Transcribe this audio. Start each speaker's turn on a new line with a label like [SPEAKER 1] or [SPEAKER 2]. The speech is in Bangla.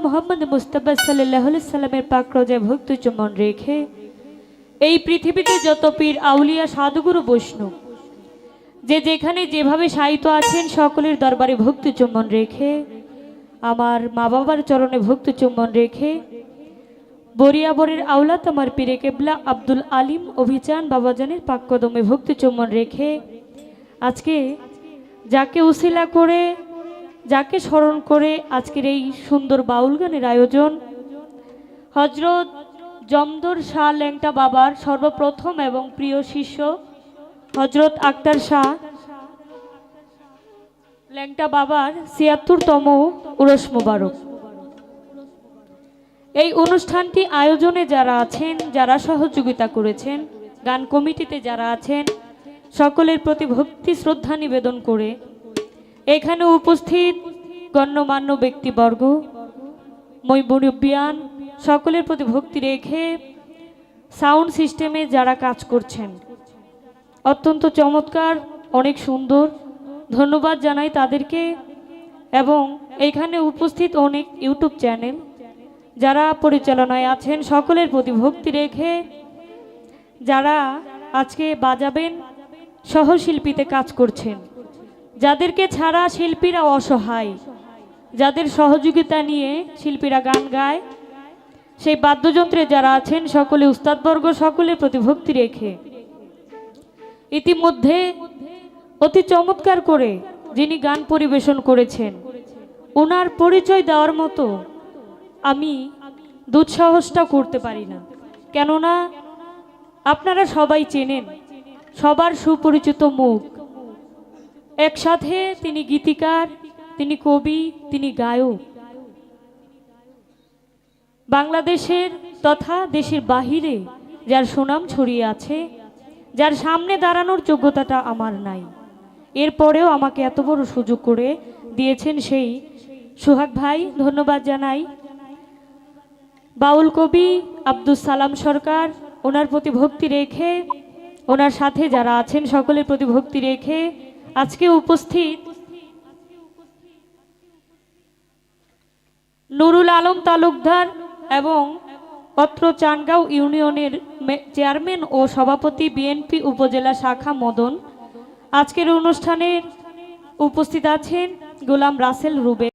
[SPEAKER 1] মোহাম্মদ মুস্তাফা সাল্লাল্লাহু আলাইহি সাল্লামের পাক রোজায় ভক্তি চুম্বন রেখে এই পৃথিবীতে যত পীর আউলিয়া সাধুগুরু বৈষ্ণব যে যেখানে যেভাবে শায়িত আছেন সকলের দরবারে ভক্তি চুম্বন রেখে আমার মা বাবার চরণে ভক্তি চুম্বন রেখে বরিয়াবরের আওলাদ আমার পীরে কেবলা আব্দুল আলিম অভিযান বাবাজানের পাক কদমে ভক্তি চুম্বন রেখে আজকে যাকে উসিলা করে যাকে স্মরণ করে আজকের এই সুন্দর বাউল গানের আয়োজন হযরত জমদর শাহ ল্যাংটা বাবার সর্বপ্রথম এবং প্রিয় শিষ্য হযরত আক্তার শাহ ল্যাংটা বাবার ৭৬তম উরস মুবারক। এই অনুষ্ঠানটি আয়োজনে যারা আছেন, যারা সহযোগিতা করেছেন, গান কমিটিতে যারা আছেন, সকলের প্রতি ভক্তি শ্রদ্ধা নিবেদন করে এখানে উপস্থিত গণ্যমান্য ব্যক্তিবর্গ মুরব্বিয়ান সকলের প্রতি ভক্তি রেখে সাউন্ড সিস্টেমে যারা কাজ করছেন অত্যন্ত চমৎকার, অনেক সুন্দর, ধন্যবাদ জানাই তাদেরকে। এবং এইখানে উপস্থিত অনেক ইউটিউব চ্যানেল যারা পরিচালনায় আছেন সকলের প্রতি ভক্তি রেখে যারা আজকে বাজাবেন সহশিল্পীতে কাজ করছেন, যাদেরকে ছাড়া শিল্পীরা অসহায়, যাদের সহযোগিতা নিয়ে শিল্পীরা গান গায়, সেই বাদ্যযন্ত্রে যারা আছেন সকলে উস্তাদবর্গ সকলের প্রতি ভক্তি রেখে ইতিমধ্যে অতি চমৎকার করে যিনি গান পরিবেশন করেছেন ওনার পরিচয় দেওয়ার মতো আমি দুঃসাহসটা করতে পারি না, কেননা আপনারা সবাই চেনেন, সবার সুপরিচিত মুখ। একসাথে তিনি গীতিকার, তিনি কবি, তিনি গায়ক। বাংলাদেশের তথা দেশের বাহিরে যার সুনাম ছড়িয়ে আছে, যার সামনে দাঁড়ানোর যোগ্যতাটা আমার নাই, এরপরেও আমাকে এত বড় সুযোগ করে দিয়েছেন সেই সোহাগ ভাই, ধন্যবাদ জানাই। বাউল কবি আব্দুল সালাম সরকার, ওনার প্রতি ভক্তি রেখে ওনার সাথে যারা আছেন সকলের প্রতি ভক্তি রেখে আজকে উপস্থিত নুরুল আলম তালুকদার এবং অত্র চানগাঁও ইউনিয়নের চেয়ারম্যান ও সভাপতি বিএনপি উপজেলা শাখা মদন। আজকের অনুষ্ঠানে উপস্থিত আছেন গোলাম রাসেল রুবে।